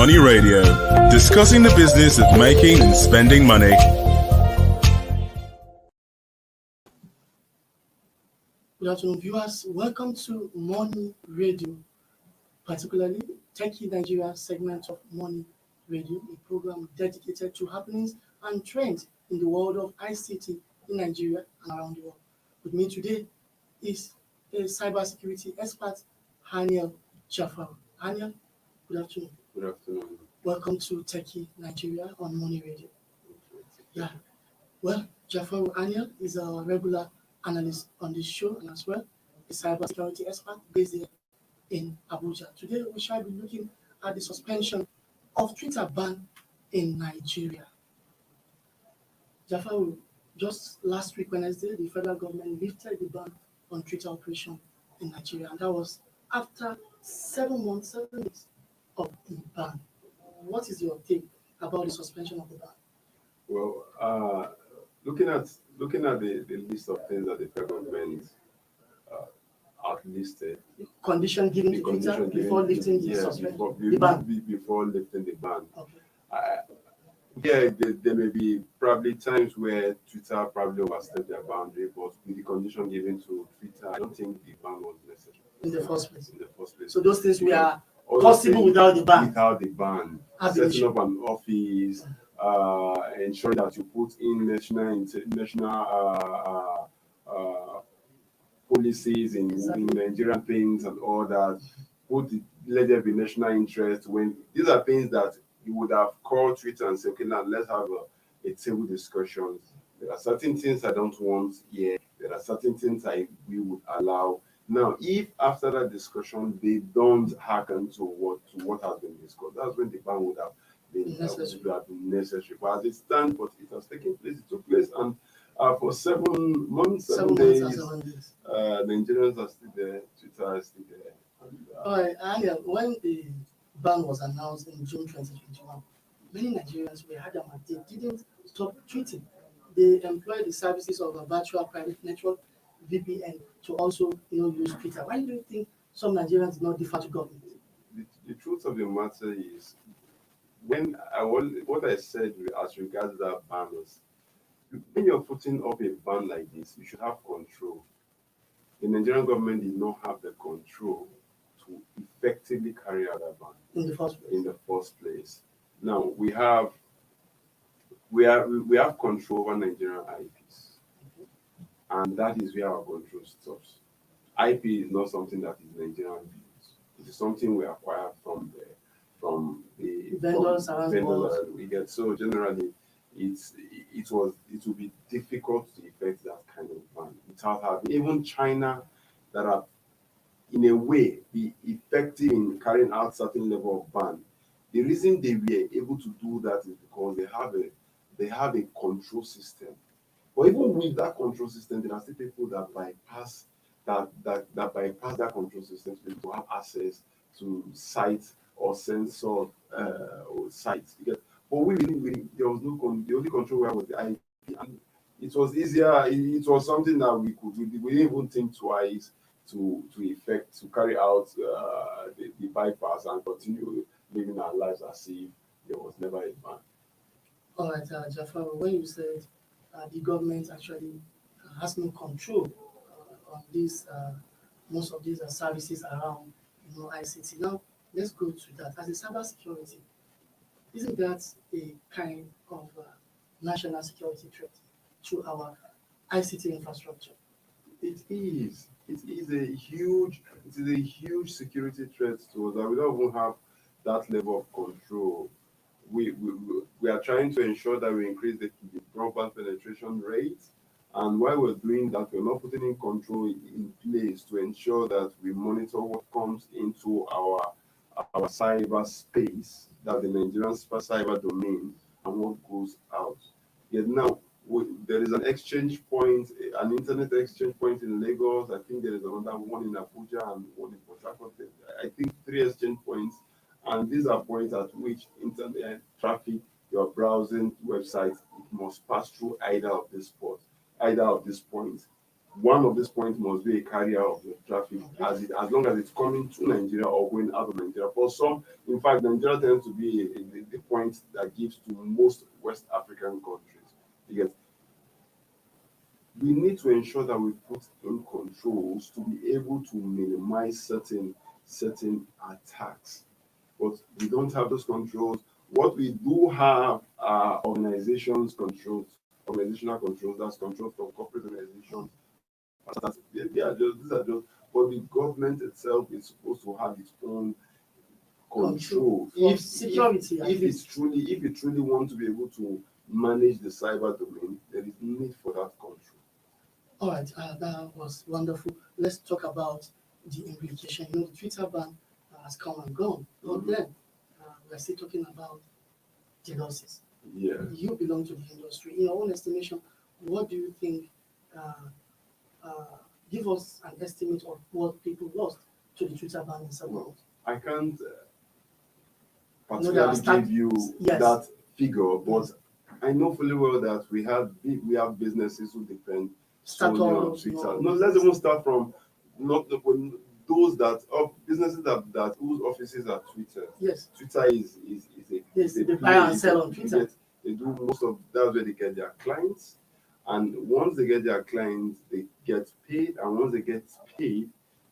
Money Radio, discussing the business of making and spending money. Good afternoon, viewers. Welcome to Money Radio, particularly Techie Nigeria segment of Money Radio, a program dedicated to happenings and trends in the world of ICT in Nigeria and around the world. With me today is a cybersecurity expert, Haniel Jafar. Haniel, good afternoon. Good afternoon. Welcome to Techie Nigeria on Money Radio. Yeah. Well, Jafar Haniel is a regular analyst on this show and as well a cybersecurity expert based here in Abuja. Today we shall be looking at the suspension of Twitter ban in Nigeria. Jafar, just last week Wednesday, the federal government lifted the ban on Twitter operation in Nigeria, and that was after 7 weeks of the ban. What is your take about the suspension of the ban? Well, looking at the list of things that the federal government outlisted, Condition given to Twitter before lifting the suspension, the ban. Before lifting the ban. Okay. There may be probably times where Twitter probably overstepped their boundary, but with the condition given to Twitter, I don't think the ban was necessary. In the first place. So So those things were possible without the ban. Without the ban, setting up an office, ensuring that you put in national policies in Nigerian things and all that. Let there be national interest. When these are things that you would have called Twitter and say, okay, now let's have a table discussion. There are certain things I don't want here. There are certain things we would allow. Now, if after that discussion they don't hearken to what has been discussed, that's when the ban would have been necessary. But as it stands, but it has taken place. It took place, and for 7 months, 7 days, Nigerians are still there. Twitter is still there. All right, and when the ban was announced in June 2021, many Nigerians were adamant they didn't stop tweeting. They employed the services of a virtual private network, VPN, to also use Twitter. Why do you think some Nigerians did not defer to government? The truth of the matter is, what I said as regards that ban is, when you're putting up a ban like this, you should have control. The Nigerian government did not have the control to effectively carry out that ban In the first place. Now we have control over Nigerian IPs, and that is where our control stops. IP is not something that is Nigerian built. It is something we acquire from the vendors around the world that we get. So generally, it will be difficult to effect that kind of ban without having even China that are in a way be effective in carrying out certain level of ban. The reason they were able to do that is because they have a control system. But even with that control system, there are still people that bypass that control system to have access to sites or sensor sites. But we there was the only control was the IP, and it was easier. It was something that we didn't even think twice to carry out the bypass and continue living our lives as if there was never a ban. All right, Jafar, when you said the government actually has no control on these most of these services around ICT. Now let's go to that. As a cybersecurity, isn't that a kind of national security threat to our ICT infrastructure? It is. It is a huge security threat to us that we don't even have that level of control. We are trying to ensure that we increase the broadband penetration rate, and while we're doing that, we're not putting in control in place to ensure that we monitor what comes into our cyber space, that the Nigerian cyber domain, and what goes out. Yet now, there is an exchange point, an internet exchange point in Lagos. I think there is another one in Abuja and one in Port Harcourt. I think 3 exchange points, and these are points at which internet traffic, your browsing websites, it must pass through either of these points. one of these points must be a carrier of the traffic as long as it's coming to Nigeria or going out of Nigeria. For some, in fact, Nigeria tends to be the point that gives to most West African countries. Because we need to ensure that we put in controls to be able to minimize certain attacks. But we don't have those controls. What we do have are organizational controls, that's controls from corporate organizations. These are just, but the government itself is supposed to have its own control. If security, if it truly want to be able to manage the cyber domain, there is need for that control. All right, that was wonderful. Let's talk about the implication. The Twitter ban has come and gone, but then we're still talking about the losses. Yeah. You belong to the industry. In your own estimation, what do you think? Give us an estimate of what people lost to the Twitter ban in some world. I can't particularly give you that figure, but I know fully well that we have businesses who depend solely on Twitter. No, let's even start from those businesses that whose offices are Twitter. Yes. Twitter is they buy and sell on Twitter. They do most of that's where they get their clients. And once they get their clients, they get paid. And once they get paid,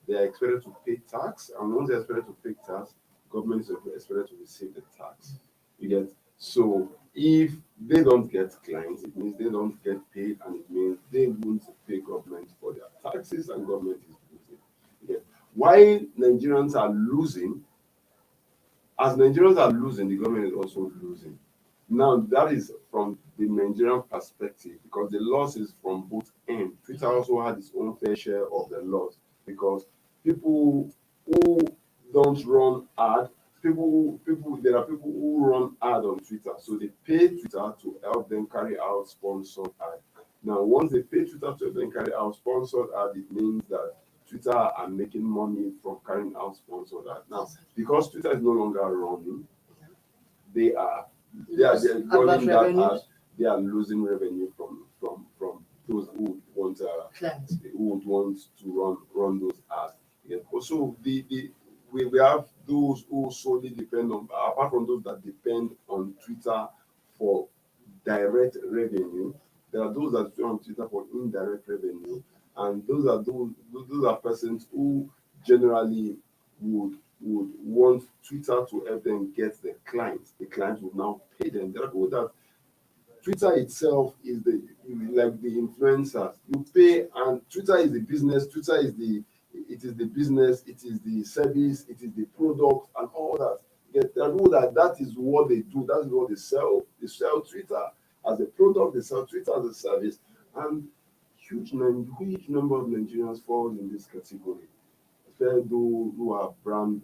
they are expected to pay tax. And once they're expected to pay tax, government is expected to receive the tax. You get so if they don't get clients, it means they don't get paid, and it means they won't pay government for their taxes, and government is losing. You get while Nigerians are losing, as Nigerians are losing, the government is also losing. Now, that is from the Nigerian perspective, because the loss is from both ends. Twitter also had its own fair share of the loss, because people who don't run ad, there are people who run ad on Twitter, so they pay Twitter to help them carry out sponsored ad. Now, once they pay Twitter to help them carry out sponsored ad, it means that Twitter are making money from carrying out sponsored ad. Now, because Twitter is no longer running, they are running that ad. They are losing revenue from those who would want to run those ads. Yeah. Also, we have those who solely depend on, apart from those that depend on Twitter for direct revenue, there are those that depend on Twitter for indirect revenue, and those are persons who generally would want Twitter to help them get the clients. The clients will now pay them. There are people that Twitter itself is the influencers. You pay, and Twitter is the business. Twitter is the business. It is the service. It is the product and all that. There are people that is what they do. That is what they sell. They sell Twitter as a product. They sell Twitter as a service, and huge number of Nigerians fall in this category. Those who are brand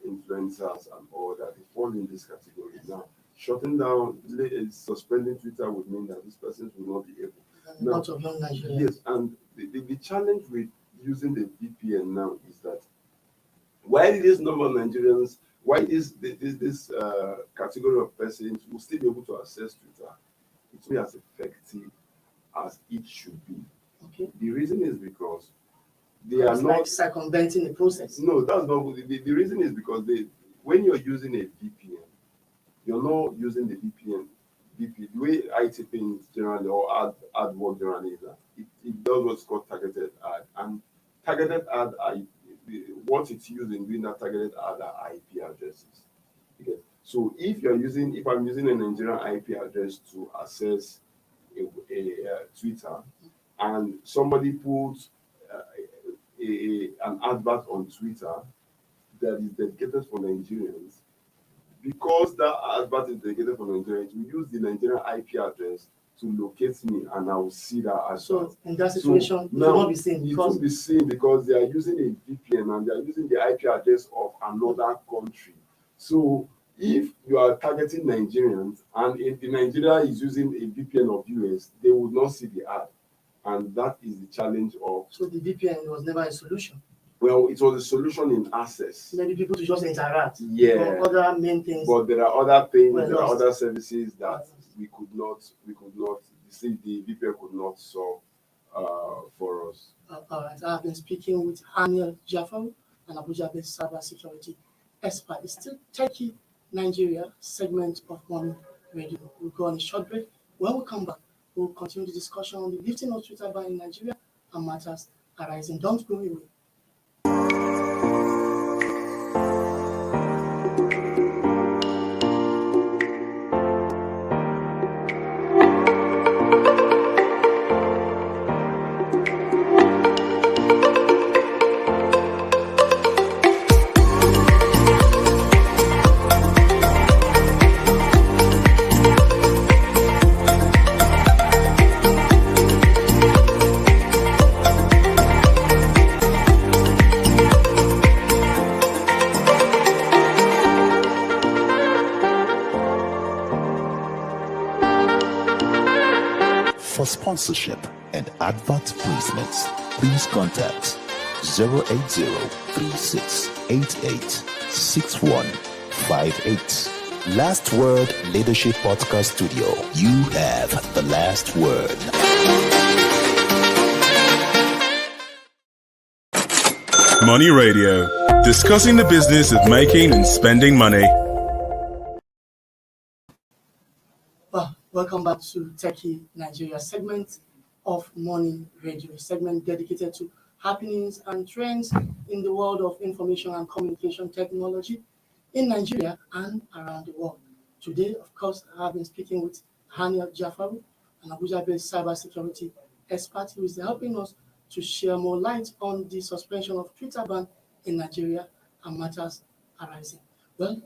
influencers and all that, they fall in this category. Now, shutting down, suspending Twitter would mean that these persons will not be able. Now, of young Nigerians. Yes, and the challenge with using the VPN now is that while this number of Nigerians, why this category of persons will still be able to access Twitter, it's not as effective as it should be. Okay. The reason is because they are not like circumventing the process. No, that's not good. The reason is because when you're using a VPN, you're not using the VPN. The way IT things generally or ad work generally is that it does what's called targeted ad. And targeted ad, what it's using doing that targeted ad are IP addresses. Okay. So if I'm using a Nigerian IP address to access a Twitter, and somebody puts an advert on Twitter that is dedicated for Nigerians, because that advert is dedicated for Nigerians, we use the Nigerian IP address to locate me, and I will see that advert. So in that situation, it will not be seen. It will be seen because they are using a VPN and they are using the IP address of another country. So if you are targeting Nigerians and if the Nigeria is using a VPN of US, they would not see the ad. And that is the challenge of. So the VPN was never a solution. Well, it was a solution in access. Maybe people to just interact. Yeah. Other main things. But there are other things. There are other services that we could not. The VPN could not solve for us. All right, I've been speaking with Haniel Jafar, an Abuja-based cybersecurity expert. It's still Turkey, Nigeria segment of Money Radio. We'll go on a short break. When we come back, we'll continue the discussion on the lifting of Twitter ban in Nigeria and matters arising. Don't go away. For sponsorship and advert placements, please contact 080-3688-6158. Last Word Leadership Podcast Studio. You have the last word. Money Radio, discussing the business of making and spending money. Welcome back to Turkey, Nigeria segment of Money Radio, a segment dedicated to happenings and trends in the world of information and communication technology in Nigeria and around the world. Today, of course, I have been speaking with Haniel Jafar, an Abuja-based cybersecurity expert who is helping us to share more light on the suspension of Twitter ban in Nigeria and matters arising. Well,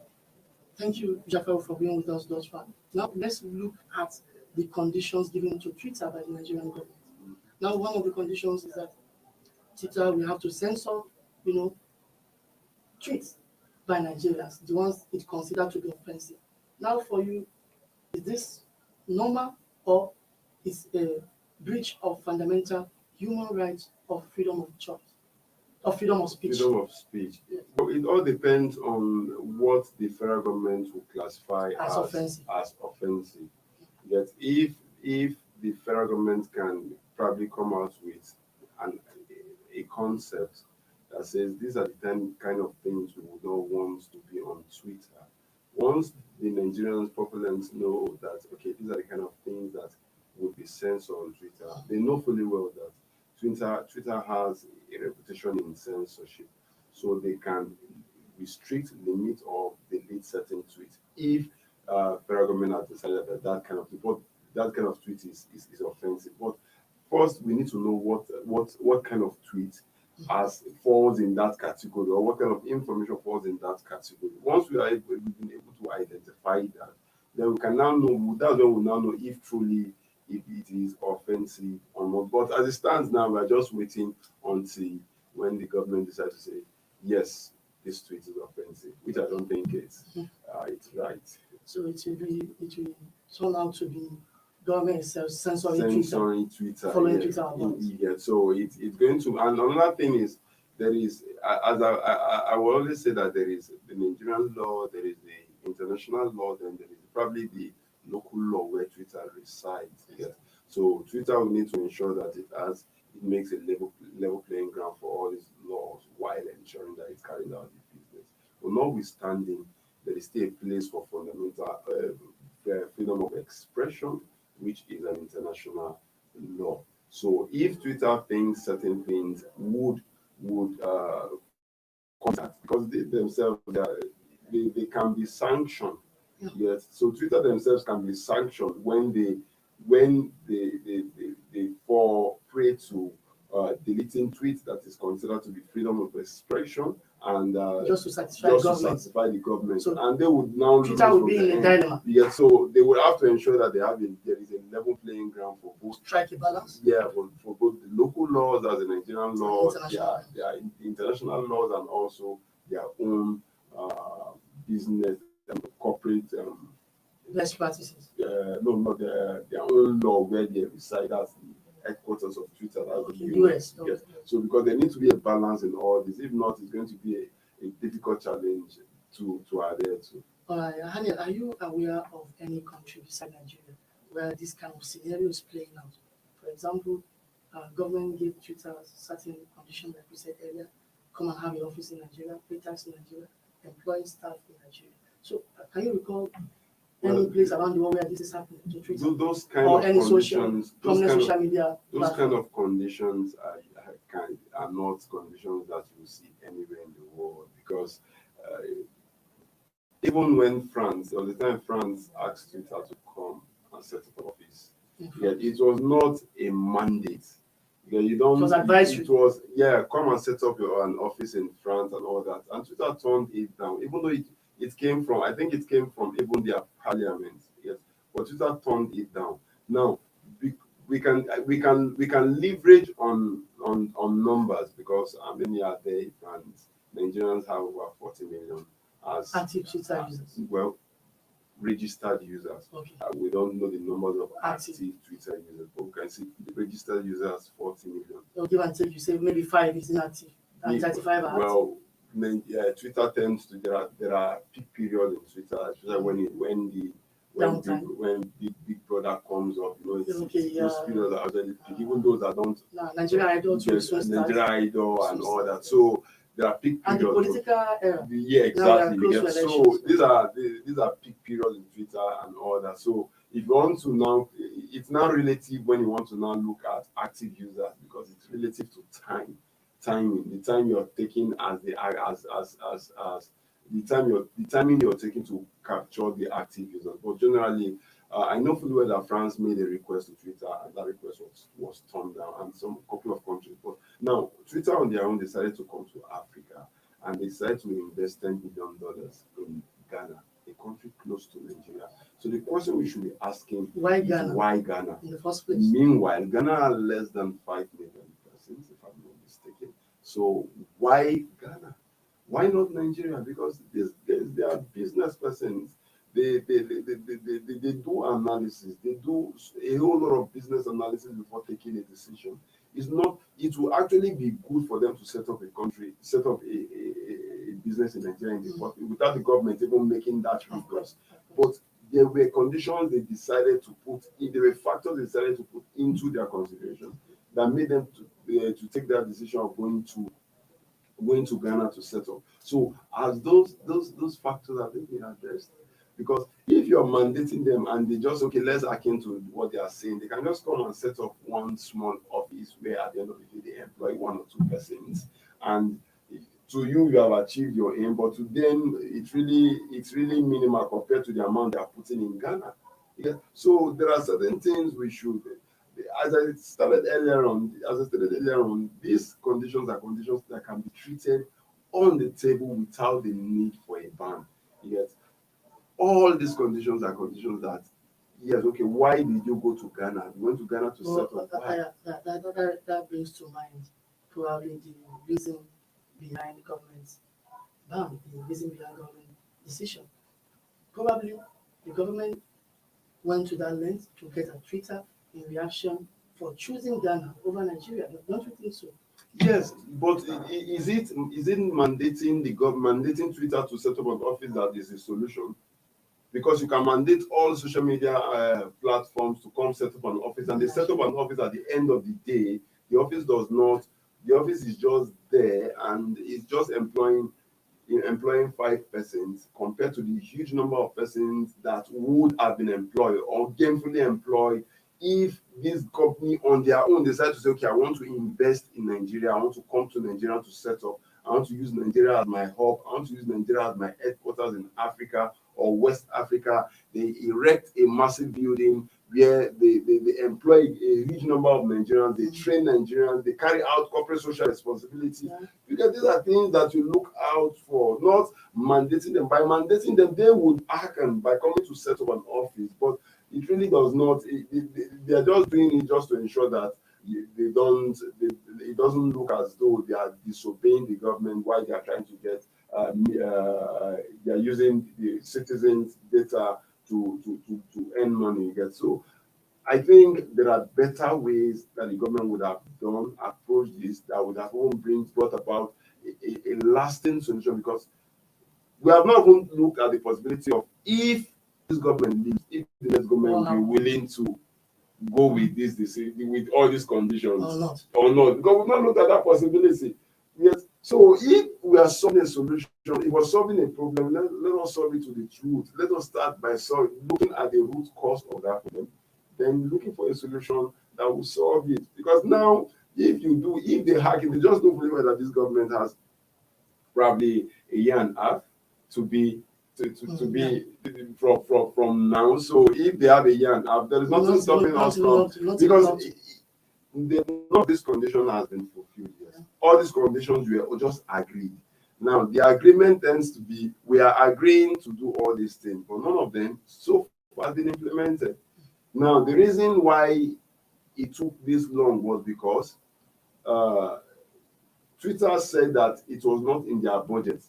thank you, Jafar, for being with us thus far. Now, let's look at the conditions given to Twitter by the Nigerian government. Now, one of the conditions is that Twitter will have to censor, tweets by Nigerians, the ones it considered to be offensive. Now, for you, is this normal or is a breach of fundamental human rights of freedom of choice, of freedom of speech? Freedom of speech. Yes. So it all depends on what the federal government will classify As offensive. As offensive. Yet if the federal government can probably come out with a concept that says these are the kind of things we would not want to be on Twitter. Once the Nigerians populace know that, okay, these are the kind of things that would be censored on Twitter, they know fully well that Twitter has a reputation in censorship, so they can restrict, limit, or delete certain tweets if federal government has decided that kind of tweet is offensive. But first, we need to know what kind of tweet falls in that category, or what kind of information falls in that category. Once we've been able to identify that, then we can now know. That's when we now know if truly if it is offensive or not. But as it stands now, we're just waiting until when the government decides to say, yes, this tweet is offensive, which I don't think it's right. So it will turn out to be government itself censoring Twitter, following yeah, Twitter accounts. Yeah, so it's going to. And another thing is there is, as I will always say that there is the Nigerian law, there is the international law, then there is probably the local law where Twitter resides. Yeah. So Twitter will need to ensure that it makes a level playing ground for all these laws while ensuring that it's carrying out the business. But notwithstanding, there is still a place for fundamental freedom of expression, which is an international law. So if Twitter thinks certain things would contact, because they themselves they can be sanctioned. Yes. So Twitter themselves can be sanctioned when they fall prey to deleting tweets that is considered to be freedom of expression and just to satisfy the government. So and they would now Twitter will be in a dilemma. Yeah, so they will have to ensure that there is a level playing ground for both. Strike a balance. Yeah, for both the local laws as the Nigerian laws, their international laws, and also their own business and corporate best practices. Their own law where they reside as the headquarters of Twitter. That's the US. Yes. So because there needs to be a balance in all this. If not, it's going to be a difficult challenge to adhere to. Haniel, are you aware of any country beside Nigeria where this kind of scenario is playing out? For example, government gave Twitter certain conditions, like we said earlier, come and have an office in Nigeria, pay tax in Nigeria, employ staff in Nigeria. So can you recall any place around the world where this is happening to Twitter? Those kind Or of any conditions, social media those kind platform? of conditions are not conditions that you see anywhere in the world, because even when France, there was a time France asked Twitter to come and set up an office. Yeah, it was not a mandate. Yeah, you don't. It was advisory. It was come and set up an office in France and all that. And Twitter turned it down, even though it came from, I think it came from even their parliament. Yes, but Twitter turned it down. Now we can leverage on numbers, because how many are there in France? Nigerians have over 40 million as Active Twitter users. well, registered users. Okay. We don't know the numbers of Active. active Twitter users, but we can see the registered users 40 million. They'll give and take, you say maybe 5 is inactive and 35 are active. Well, Twitter tends to, there are peak periods in Twitter, especially when Big Brother comes up, those periods are actually peak, even those that don't. Nigerian Idol too, Nigerian Idol and all that. So there are peak and periods. the political era. Yeah, exactly. Yeah. So these are peak periods in Twitter and all that. So if you want to now, it's now relative when you want to now look at active users, because it's relative to timing, the time you're taking the timing you're taking to capture the active users. But generally, I know fully well that France made a request to Twitter, and that request was turned down, and a couple of countries. But now Twitter on their own decided to come to Africa, and they decided to invest $10 billion in Ghana, a country close to Nigeria. So the question we should be asking Why is Ghana? why Ghana? In the first place. Meanwhile, Ghana has less than 5 million persons, if I'm not mistaken. So why Ghana? Why not Nigeria? Because they are business persons. They do analysis. They do a whole lot of business analysis before taking a decision. It will actually be good for them to set up a business in Nigeria without the government even making that request. But there were conditions they decided to put in, there were factors they decided to put into their consideration that made them to take that decision of going to Ghana to set up. So as those factors have been addressed, because if you're mandating them and they just, let's akin to what they are saying, they can just come and set up one small office where at the end of the day they employ 1 or 2 persons, and to you have achieved your aim, but to them it's really minimal compared to the amount they are putting in Ghana. Yeah. So there are certain things we should, as I stated earlier on, these conditions are conditions that can be treated on the table without the need for a ban. Yes. All these conditions are conditions that, why did you go to Ghana? You went to Ghana to set up. That brings to mind probably the reason behind the government's ban, the reason behind the government decision. Probably the government went to that length to get a Twitter in reaction for choosing Ghana over Nigeria. Don't you think so? Yes, but is it mandating Twitter to set up an office that is a solution? Because you can mandate all social media platforms to come set up an office, and they set up an office at the end of the day. The office is just there, and it's just employing 5 persons compared to the huge number of persons that would have been employed or gainfully employed if this company on their own decide to say, I want to invest in Nigeria, I want to come to Nigeria to set up, I want to use Nigeria as my hub, I want to use Nigeria as my headquarters in Africa or West Africa. They erect a massive building where they employ a huge number of Nigerians, they train Nigerians, they carry out corporate social responsibility. Yeah. Because these are things that you look out for, not mandating them. By mandating them, they would act and by coming to set up an office, but it really does not. They are just doing it just to ensure that it doesn't look as though they are disobeying the government while they are trying to get they are using the citizens' data to earn money. So I think there are better ways that the government would have approached this, that would have brought about a lasting solution, because we have not even looked at the possibility of, if this government leaves, if the next government will be willing to go with this with all these conditions Or not. Because we've not looked at that possibility. Yes. So if we are solving a solution, if we're solving a problem, let us solve it to the truth. Let us start by looking at the root cause of that problem, then looking for a solution that will solve it. Because now, if they hack it, they just don't believe that this government has probably a year and a half to be from now. So if they have a year and a half, there is nothing stopping us from, because none of this condition has been fulfilled yet. Yeah. All these conditions were just agreed. Now the agreement tends to be, we are agreeing to do all these things, but none of them so far has been implemented. Now the reason why it took this long was because Twitter said that it was not in their budget.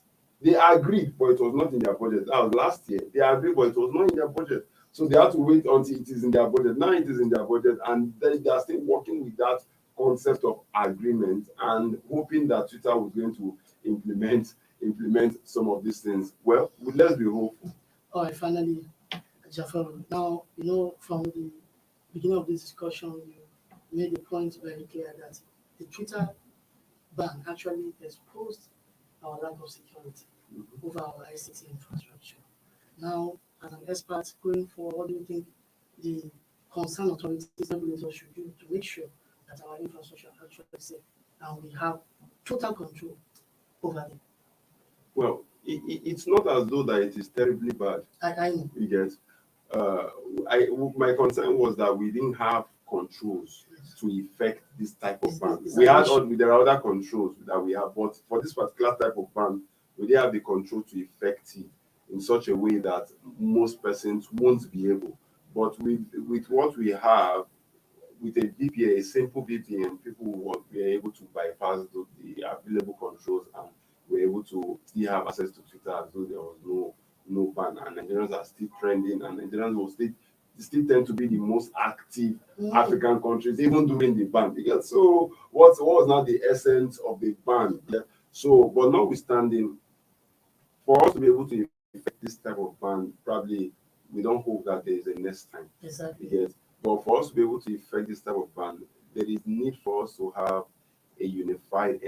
They agreed, but it was not in their budget. That was last year. They agreed, but it was not in their budget. So they had to wait until it is in their budget. Now it is in their budget, and they are still working with that concept of agreement and hoping that Twitter was going to implement some of these things. Well, let's be hopeful. All right, finally, Jafar. Now, from the beginning of this discussion, you made the point very clear that the Twitter ban actually exposed our lack of security over our ICT infrastructure. Now, as an expert going forward, what do you think the concerned authorities, regulators should do to make sure that our infrastructure is actually safe and we have total control over it? Well, it's not as though that it is terribly bad. I know. You get. My concern was that we didn't have controls to effect this type of ban. There are other controls that we have, but for this particular type of ban, we didn't have the control to effect it in such a way that most persons won't be able. But with what we have, with a VPN, a simple VPN, people will be able to bypass the available controls and were able to still have access to Twitter as though there was no ban. And Nigerians are still trending, and Nigerians will still tend to be the most active African countries, even during the ban. Because so what was not the essence of the ban? Yeah. So, but notwithstanding, for us to be able to effect this type of ban, probably we don't hope that there is a next time. Exactly. Yes. But for us to be able to effect this type of ban, there is need for us to have a unified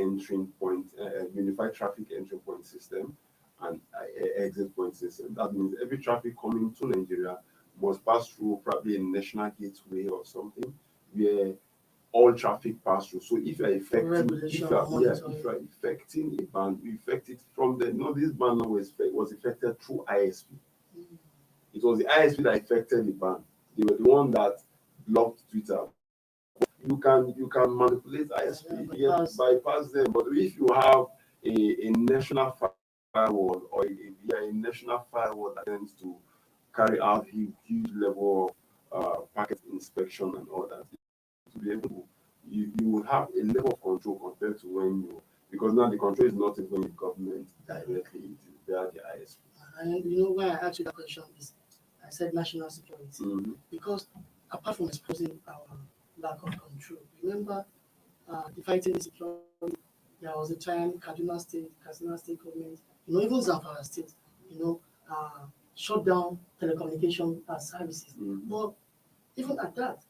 unified traffic entry point system and exit point system. That means every traffic coming to Nigeria must pass through probably a national gateway or something where all traffic pass through. So if you are effecting a ban, you effect it from this ban was affected through ISP. It was the ISP that affected the ban. They were the one that blocked Twitter. You can manipulate ISP, bypass them. But if you have a national firewall or a national firewall that tends to carry out huge level of packet inspection and all that, to be able to, you will have a level of control compared to because now the control is not even with government directly, it is via the ISP. And why I asked you that question is, I said national security, because apart from exposing our lack of control, remember the fighting insecurity, there was a time Kaduna State government, even Zamfara State, shut down telecommunication services. But even at that,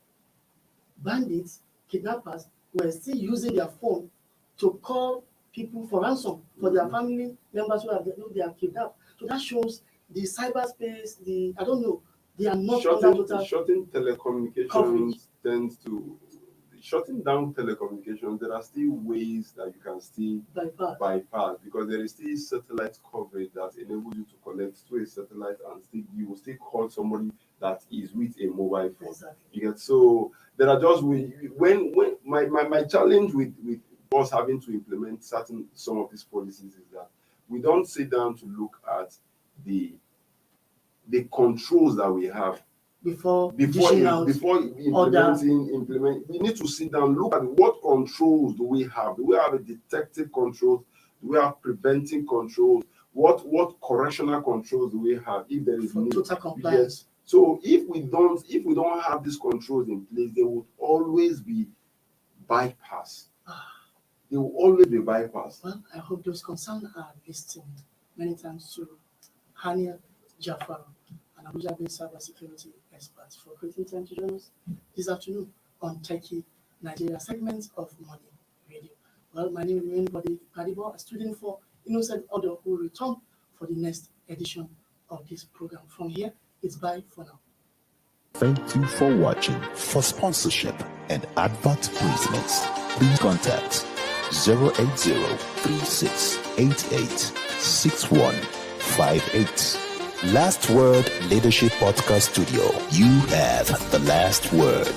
bandits, kidnappers were still using their phone to call people for ransom for their family members who they are kidnapped. So that shows the cyberspace, they are not shutting telecommunications coverage. Shutting down telecommunications, there are still ways that you can still bypass because there is still satellite coverage that enables you to connect to a satellite and you will still call somebody that is with a mobile phone. Exactly. So there are just when my challenge with us having to implement some of these policies is that we don't sit down to look at the controls that we have before implement. We need to sit down, look at what controls do we have. Do we have a detective controls? Do we have preventing controls? What correctional controls do we have if there is need? Total compliance. Yes. So if we don't have these controls in place, there would always be bypass. They will always be bypassed. Well, I hope those concerned are listening. Many thanks to Hania Jafar, an Abuja-based cybersecurity experts for creating time to join us this afternoon on Techie Nigeria segment of Money Radio. Well, my name is Anybody Padibo, a student for Innocent Audio, who will return for the next edition of this program. From here, it's bye for now. Thank you for watching. For sponsorship and advert placements, please contact 080-3688-6158. Last Word Leadership Podcast Studio. You have the last word.